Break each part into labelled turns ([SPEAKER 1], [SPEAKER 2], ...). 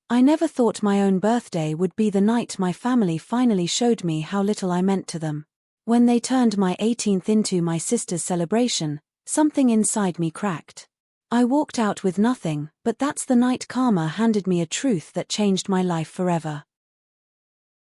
[SPEAKER 1] I never thought my own birthday would be the night my family finally showed me how little I meant to them. When they turned my 18th into my sister's celebration, something inside me cracked. I walked out with nothing, but that's the night karma handed me a truth that changed my life forever.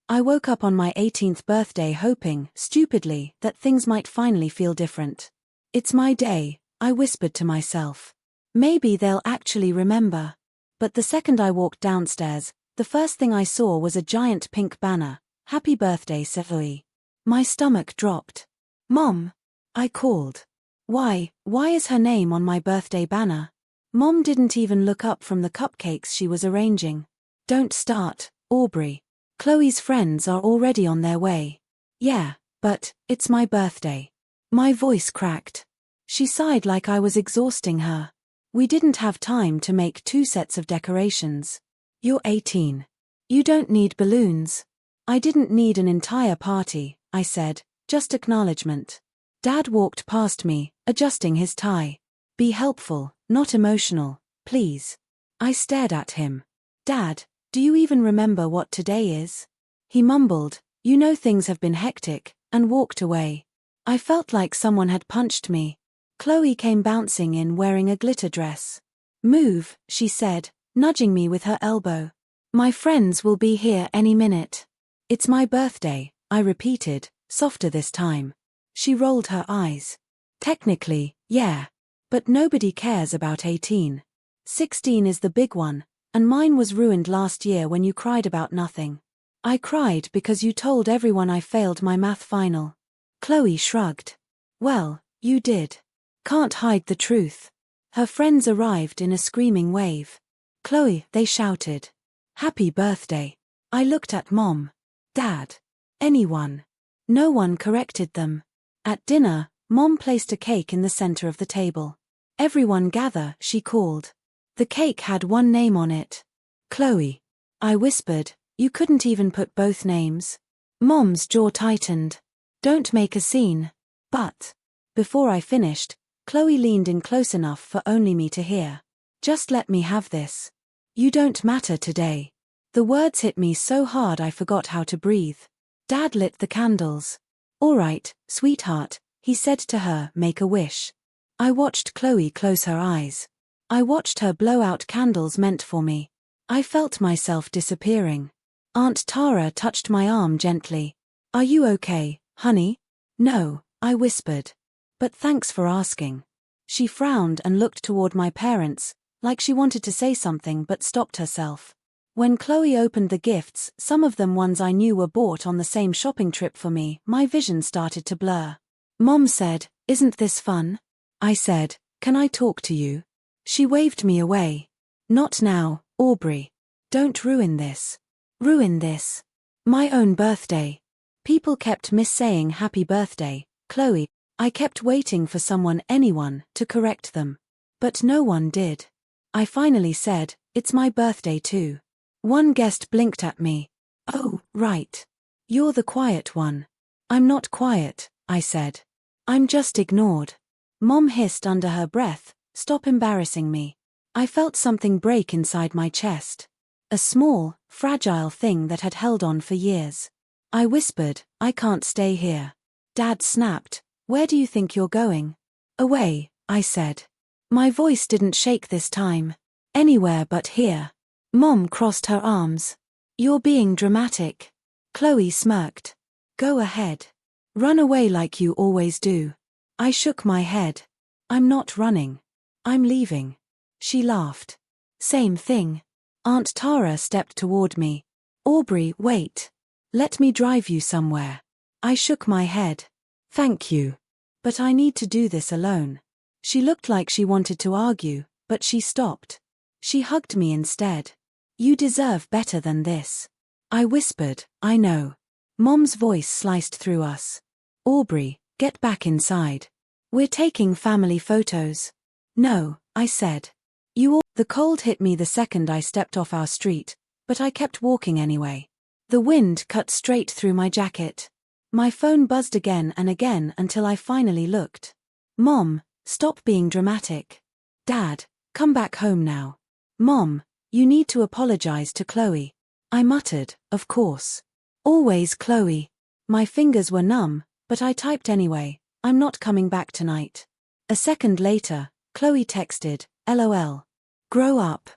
[SPEAKER 1] I woke up on my 18th birthday hoping, stupidly, that things might finally feel different. It's my day, I whispered to myself. Maybe they'll actually remember. But the second I walked downstairs, the first thing I saw was a giant pink banner, "Happy Birthday, Savoy." My stomach dropped. "Mom!" I called. Why is her name on my birthday banner? Mom didn't even look up from the cupcakes she was arranging. "Don't start, Aubrey. Chloe's friends are already on their way." "Yeah, but it's my birthday." My voice cracked. She sighed like I was exhausting her. "We didn't have time to make 2 sets of decorations. You're 18. You don't need balloons." "I didn't need an entire party," I said, "just acknowledgement." Dad walked past me, adjusting his tie. "Be helpful, not emotional, please." I stared at him. "Dad, do you even remember what today is?" He mumbled, "You know things have been hectic," and walked away. I felt like someone had punched me. Chloe came bouncing in wearing a glitter dress. "Move," she said, nudging me with her elbow. "My friends will be here any minute." "It's my birthday," I repeated, softer this time. She rolled her eyes. "Technically, yeah. But nobody cares about 18. 16 is the big one, and mine was ruined last year when you cried about nothing." "I cried because you told everyone I failed my math final." Chloe shrugged. "Well, you did. Can't hide the truth." Her friends arrived in a screaming wave. "Chloe," they shouted. "Happy birthday." I looked at Mom. Dad. Anyone. No one corrected them. At dinner, Mom placed a cake in the center of the table. "Everyone gather," she called. The cake had one name on it. Chloe. I whispered, "You couldn't even put both names?" Mom's jaw tightened. "Don't make a scene." "But." Before I finished, Chloe leaned in close enough for only me to hear. "Just let me have this. You don't matter today." The words hit me so hard I forgot how to breathe. Dad lit the candles. "All right, sweetheart," he said to her, "make a wish." I watched Chloe close her eyes. I watched her blow out candles meant for me. I felt myself disappearing. Aunt Tara touched my arm gently. "Are you okay, honey?" "No," I whispered. "But thanks for asking." She frowned and looked toward my parents, like she wanted to say something but stopped herself. When Chloe opened the gifts, some of them ones I knew were bought on the same shopping trip for me, my vision started to blur. Mom said, "Isn't this fun?" I said, "Can I talk to you?" She waved me away. "Not now, Aubrey. Don't ruin this." Ruin this. My own birthday. People kept saying happy birthday, Chloe. I kept waiting for anyone, to correct them. But no one did. I finally said, "It's my birthday too." One guest blinked at me. "Oh, right. You're the quiet one." "I'm not quiet," I said. "I'm just ignored." Mom hissed under her breath, "Stop embarrassing me." I felt something break inside my chest. A small, fragile thing that had held on for years. I whispered, "I can't stay here." Dad snapped, "Where do you think you're going?" "Away," I said. My voice didn't shake this time. "Anywhere but here." Mom crossed her arms. "You're being dramatic." Chloe smirked. "Go ahead. Run away like you always do." I shook my head. "I'm not running. I'm leaving." She laughed. "Same thing." Aunt Tara stepped toward me. "Aubrey, wait. Let me drive you somewhere." I shook my head. "Thank you. But I need to do this alone." She looked like she wanted to argue, but she stopped. She hugged me instead. "You deserve better than this." I whispered, "I know." Mom's voice sliced through us. "Aubrey, get back inside. We're taking family photos." "No," I said. The cold hit me the second I stepped off our street, but I kept walking anyway. The wind cut straight through my jacket. My phone buzzed again and again until I finally looked. "Mom, stop being dramatic." "Dad, come back home now." "Mom, You need to apologize to Chloe. I muttered, of course. Always Chloe. My fingers were numb, but I typed anyway, I'm not coming back tonight. A second later, Chloe texted, LOL. Grow up.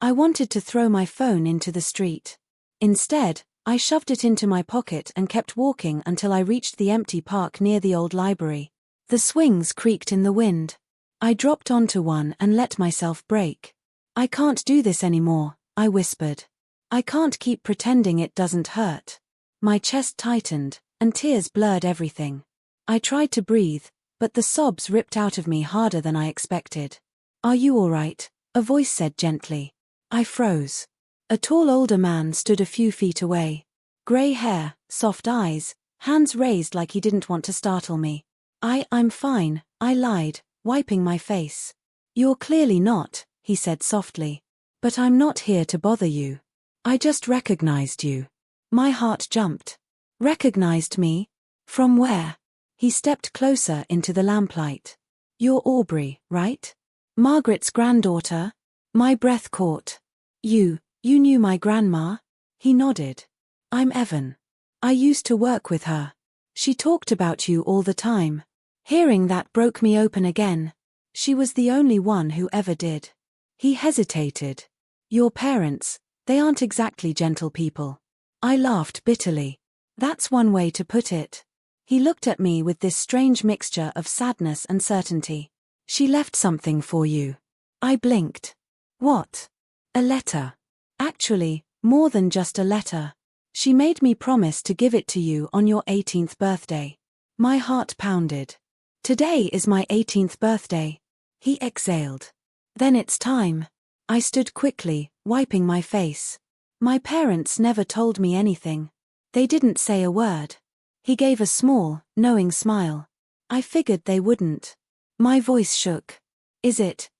[SPEAKER 1] I wanted to throw my phone into the street. Instead, I shoved it into my pocket and kept walking until I reached the empty park near the old library. The swings creaked in the wind. I dropped onto one and let myself break. I can't do this anymore, I whispered. I can't keep pretending it doesn't hurt. My chest tightened, and tears blurred everything. I tried to breathe, but the sobs ripped out of me harder than I expected. Are you all right? A voice said gently. I froze. A tall older man stood a few feet away. Grey hair, soft eyes, hands raised like he didn't want to startle me. I'm fine, I lied, wiping my face. You're clearly not, he said softly. But I'm not here to bother you. I just recognized you. My heart jumped. Recognized me? From where? He stepped closer into the lamplight. You're Aubrey, right? Margaret's granddaughter? My breath caught. You knew my grandma? He nodded. I'm Evan. I used to work with her. She talked about you all the time. Hearing that broke me open again. She was the only one who ever did. He hesitated. Your parents, they aren't exactly gentle people. I laughed bitterly. That's one way to put it. He looked at me with this strange mixture of sadness and certainty. She left something for you. I blinked. What? A letter. Actually, more than just a letter. She made me promise to give it to you on your 18th birthday. My heart pounded. Today is my 18th birthday. He exhaled. Then it's time. I stood quickly, wiping my face. My parents never told me anything. They didn't say a word. He gave a small, knowing smile. I figured they wouldn't. My voice shook. Is it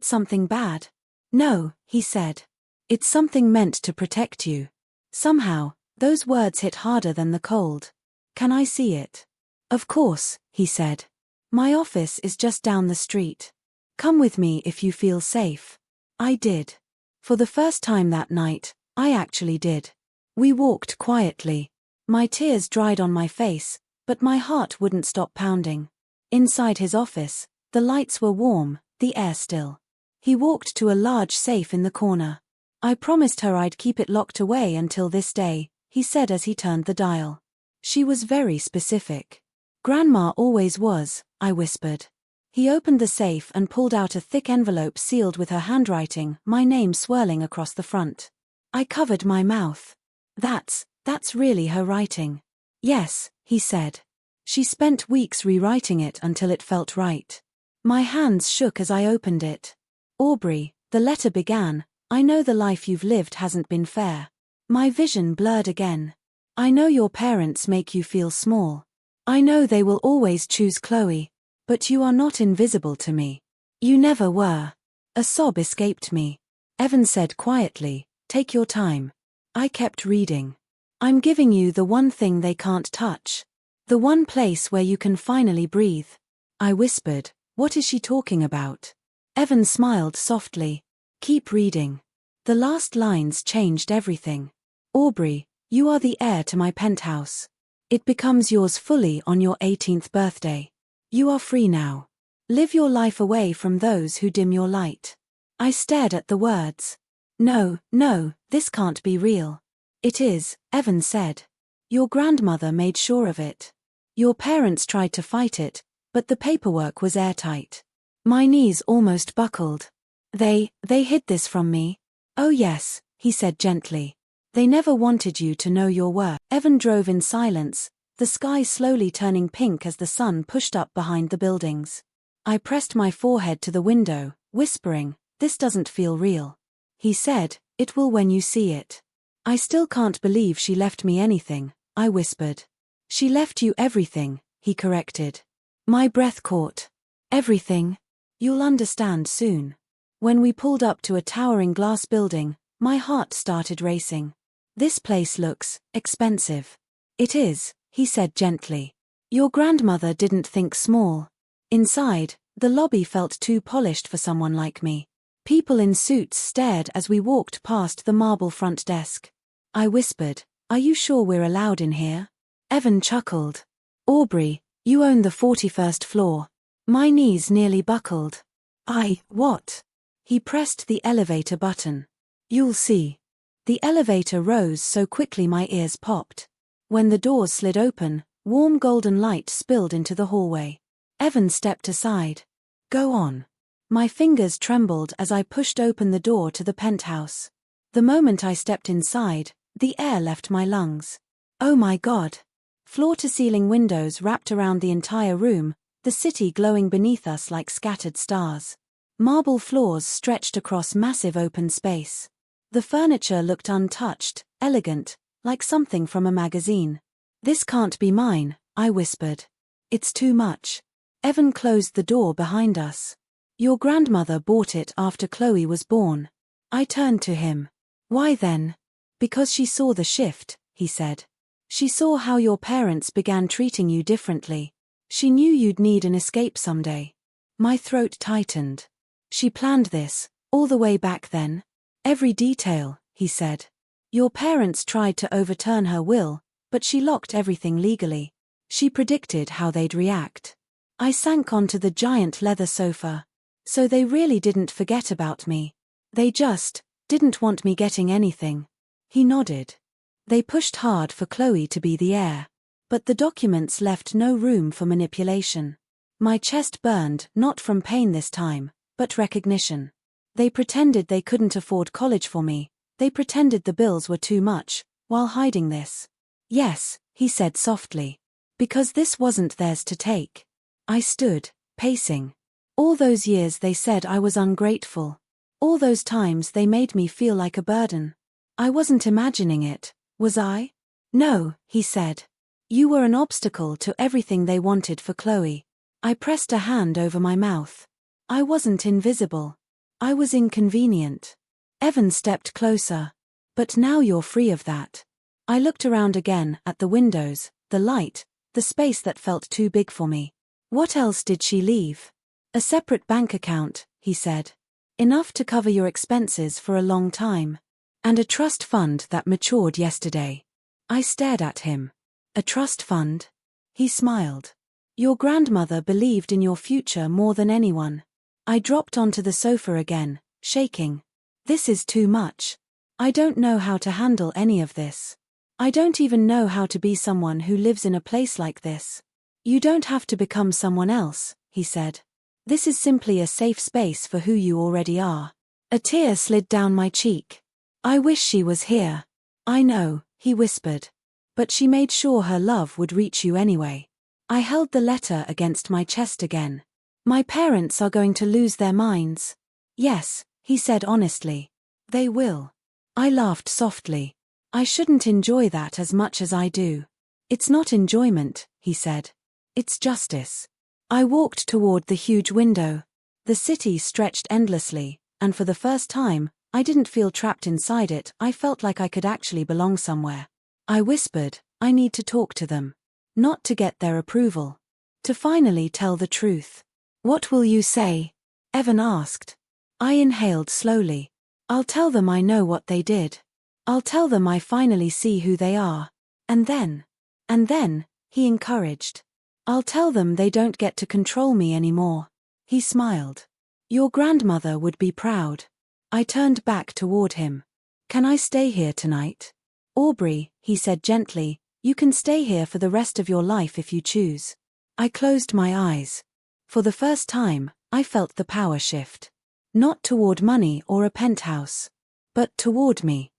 [SPEAKER 1] something bad? No, he said. It's something meant to protect you. Somehow, those words hit harder than the cold. Can I see it? Of course, he said. My office is just down the street. Come with me if you feel safe. I did. For the first time that night, I actually did. We walked quietly. My tears dried on my face, but my heart wouldn't stop pounding. Inside his office, the lights were warm, the air still. He walked to a large safe in the corner. I promised her I'd keep it locked away until this day, he said as he turned the dial. She was very specific. Grandma always was, I whispered. He opened the safe and pulled out a thick envelope sealed with her handwriting, my name swirling across the front. I covered my mouth. That's really her writing. Yes, he said. She spent weeks rewriting it until it felt right. My hands shook as I opened it. Aubrey, the letter began, I know the life you've lived hasn't been fair. My vision blurred again. I know your parents make you feel small. I know they will always choose Chloe. But you are not invisible to me. You never were. A sob escaped me. Evan said quietly, take your time. I kept reading. I'm giving you the one thing they can't touch. The one place where you can finally breathe. I whispered, what is she talking about? Evan smiled softly. Keep reading. The last lines changed everything. Aubrey, you are the heir to my penthouse. It becomes yours fully on your 18th birthday. You are free now. Live your life away from those who dim your light. I stared at the words. No, this can't be real. It is, Evan said. Your grandmother made sure of it. Your parents tried to fight it, but the paperwork was airtight. My knees almost buckled. They hid this from me. Oh yes, he said gently. They never wanted you to know your worth. Evan drove in silence, the sky slowly turning pink as the sun pushed up behind the buildings. I pressed my forehead to the window, whispering, this doesn't feel real. He said, it will when you see it. I still can't believe she left me anything, I whispered. She left you everything, he corrected. My breath caught. Everything? You'll understand soon. When we pulled up to a towering glass building, my heart started racing. This place looks expensive. It is, he said gently. Your grandmother didn't think small. Inside, the lobby felt too polished for someone like me. People in suits stared as we walked past the marble front desk. I whispered, "Are you sure we're allowed in here?" Evan chuckled. "Aubrey, you own the 41st floor." My knees nearly buckled. What? He pressed the elevator button. "You'll see." The elevator rose so quickly my ears popped. When the doors slid open, warm golden light spilled into the hallway. Evan stepped aside. "Go on." My fingers trembled as I pushed open the door to the penthouse. The moment I stepped inside, the air left my lungs. Oh my God! Floor-to-ceiling windows wrapped around the entire room, the city glowing beneath us like scattered stars. Marble floors stretched across massive open space. The furniture looked untouched, elegant, like something from a magazine. "This can't be mine," I whispered. "It's too much." Evan closed the door behind us. "Your grandmother bought it after Chloe was born." I turned to him. "Why then?" "Because she saw the shift," he said. "She saw how your parents began treating you differently. She knew you'd need an escape someday." My throat tightened. "She planned this, all the way back then?" "Every detail," he said. "Your parents tried to overturn her will, but she locked everything legally. She predicted how they'd react." I sank onto the giant leather sofa. So they really didn't forget about me. They just didn't want me getting anything. He nodded. "They pushed hard for Chloe to be the heir. But the documents left no room for manipulation." My chest burned, not from pain this time, but recognition. "They pretended they couldn't afford college for me. They pretended the bills were too much, while hiding this." "Yes," he said softly. "Because this wasn't theirs to take." I stood, pacing. All those years they said I was ungrateful. All those times they made me feel like a burden. I wasn't imagining it, was I? "No," he said. "You were an obstacle to everything they wanted for Chloe." I pressed a hand over my mouth. I wasn't invisible. I was inconvenient. Evan stepped closer. "But now you're free of that." I looked around again, at the windows, the light, the space that felt too big for me. "What else did she leave?" "A separate bank account," he said. "Enough to cover your expenses for a long time. And a trust fund that matured yesterday." I stared at him. "A trust fund?" He smiled. "Your grandmother believed in your future more than anyone." I dropped onto the sofa again, shaking. "This is too much. I don't know how to handle any of this. I don't even know how to be someone who lives in a place like this." "You don't have to become someone else," he said. "This is simply a safe space for who you already are." A tear slid down my cheek. "I wish she was here." "I know," he whispered. "But she made sure her love would reach you anyway." I held the letter against my chest again. "My parents are going to lose their minds." "Yes," he said honestly. "They will." I laughed softly. "I shouldn't enjoy that as much as I do." "It's not enjoyment," he said. "It's justice." I walked toward the huge window. The city stretched endlessly, and for the first time, I didn't feel trapped inside it. I felt like I could actually belong somewhere. I whispered, "I need to talk to them." Not to get their approval. To finally tell the truth. "What will you say?" Evan asked. I inhaled slowly. "I'll tell them I know what they did. I'll tell them I finally see who they are. And then, he encouraged. I'll tell them they don't get to control me anymore." He smiled. "Your grandmother would be proud." I turned back toward him. "Can I stay here tonight?" "Aubrey," he said gently, "you can stay here for the rest of your life if you choose." I closed my eyes. For the first time, I felt the power shift. Not toward money or a penthouse, but toward me.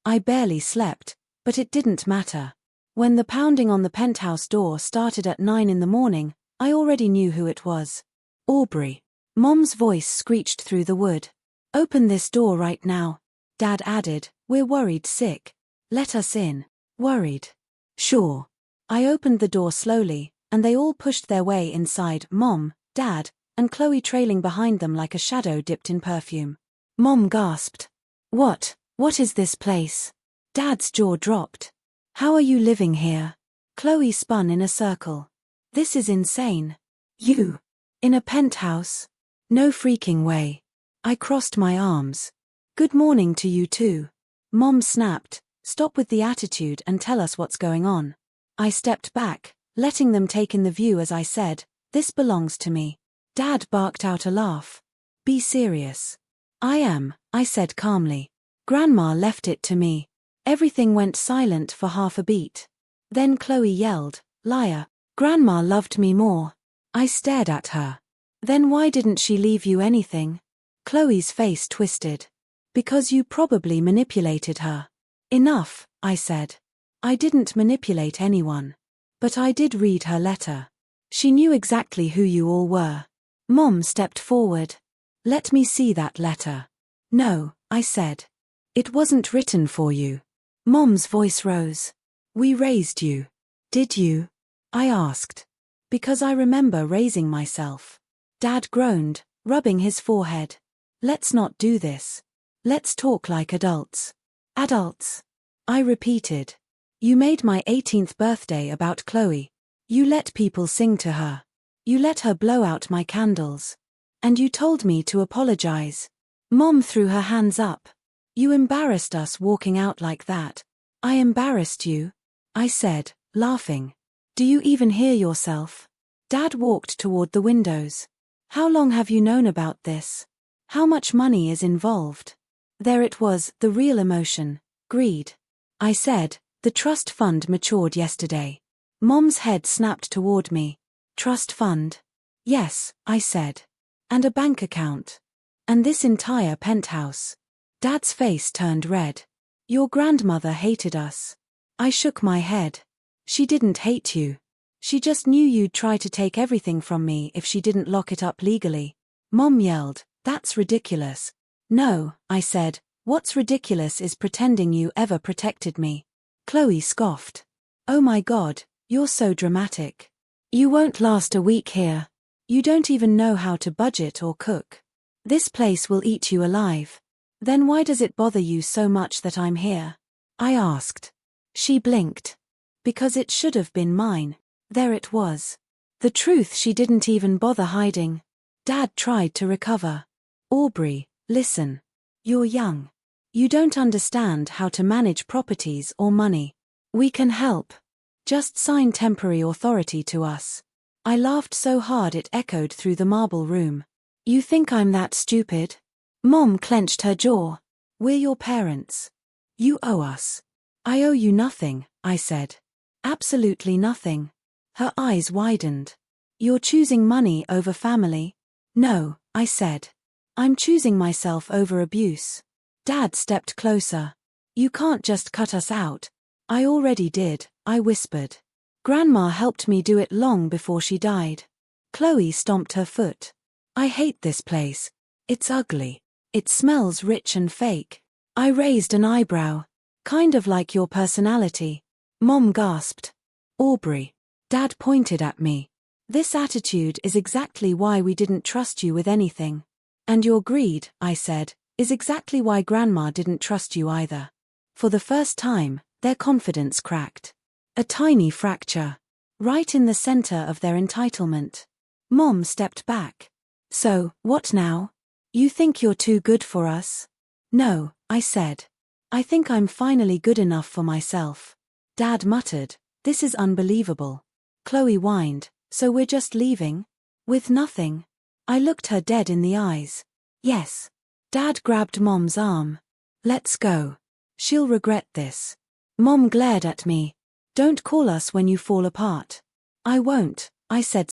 [SPEAKER 1] I barely slept, but it didn't matter. When the pounding on the penthouse door started at 9 in the morning, I already knew who it was. "Aubrey." Mom's voice screeched through the wood. Open this door right now, Dad added. We're worried sick. Let us in. Worried. Sure. I opened the door slowly, and they all pushed their way inside, Mom, Dad, and Chloe trailing behind them like a shadow dipped in perfume. Mom gasped. What is this place? Dad's jaw dropped. How are you living here? Chloe spun in a circle. This is insane. You? In a penthouse? No freaking way. I crossed my arms. Good morning to you too. Mom snapped. Stop with the attitude and tell us what's going on. I stepped back, letting them take in the view as I said, this belongs to me. Dad barked out a laugh. Be serious. I am, I said calmly. Grandma left it to me. Everything went silent for half a beat. Then Chloe yelled, liar. Grandma loved me more. I stared at her. Then why didn't she leave you anything? Chloe's face twisted. Because you probably manipulated her. Enough, I said. I didn't manipulate anyone. But I did read her letter. She knew exactly who you all were. Mom stepped forward. Let me see that letter. No, I said. It wasn't written for you. Mom's voice rose. We raised you. Did you? I asked. Because I remember raising myself. Dad groaned, rubbing his forehead. Let's not do this. Let's talk like adults. Adults. I repeated. You made my 18th birthday about Chloe. You let people sing to her. You let her blow out my candles. And you told me to apologize. Mom threw her hands up. You embarrassed us walking out like that. I embarrassed you? I said, laughing. Do you even hear yourself? Dad walked toward the windows. How long have you known about this? How much money is involved? There it was, the real emotion, greed. I said, the trust fund matured yesterday. Mom's head snapped toward me. Trust fund? Yes, I said. And a bank account. And this entire penthouse. Dad's face turned red. Your grandmother hated us. I shook my head. She didn't hate you. She just knew you'd try to take everything from me if she didn't lock it up legally. Mom yelled, that's ridiculous. No, I said, what's ridiculous is pretending you ever protected me. Chloe scoffed. Oh my God, you're so dramatic. You won't last a week here. You don't even know how to budget or cook. This place will eat you alive. Then why does it bother you so much that I'm here? I asked. She blinked. Because it should have been mine. There it was. The truth she didn't even bother hiding. Dad tried to recover. Aubrey, listen. You're young. You don't understand how to manage properties or money. We can help. Just sign temporary authority to us. I laughed so hard it echoed through the marble room. You think I'm that stupid? Mom clenched her jaw. We're your parents. You owe us. I owe you nothing, I said. Absolutely nothing. Her eyes widened. You're choosing money over family? No, I said. I'm choosing myself over abuse. Dad stepped closer. You can't just cut us out. I already did, I whispered. Grandma helped me do it long before she died. Chloe stomped her foot. I hate this place. It's ugly. It smells rich and fake. I raised an eyebrow. Kind of like your personality. Mom gasped. Aubrey. Dad pointed at me. This attitude is exactly why we didn't trust you with anything. And your greed, I said, is exactly why Grandma didn't trust you either. For the first time, their confidence cracked. A tiny fracture. Right in the center of their entitlement. Mom stepped back. So, what now? You think you're too good for us? No, I said. I think I'm finally good enough for myself. Dad muttered, this is unbelievable. Chloe whined, so we're just leaving? With nothing? I looked her dead in the eyes. Yes. Dad grabbed Mom's arm. Let's go. She'll regret this. Mom glared at me. Don't call us when you fall apart. I won't, I said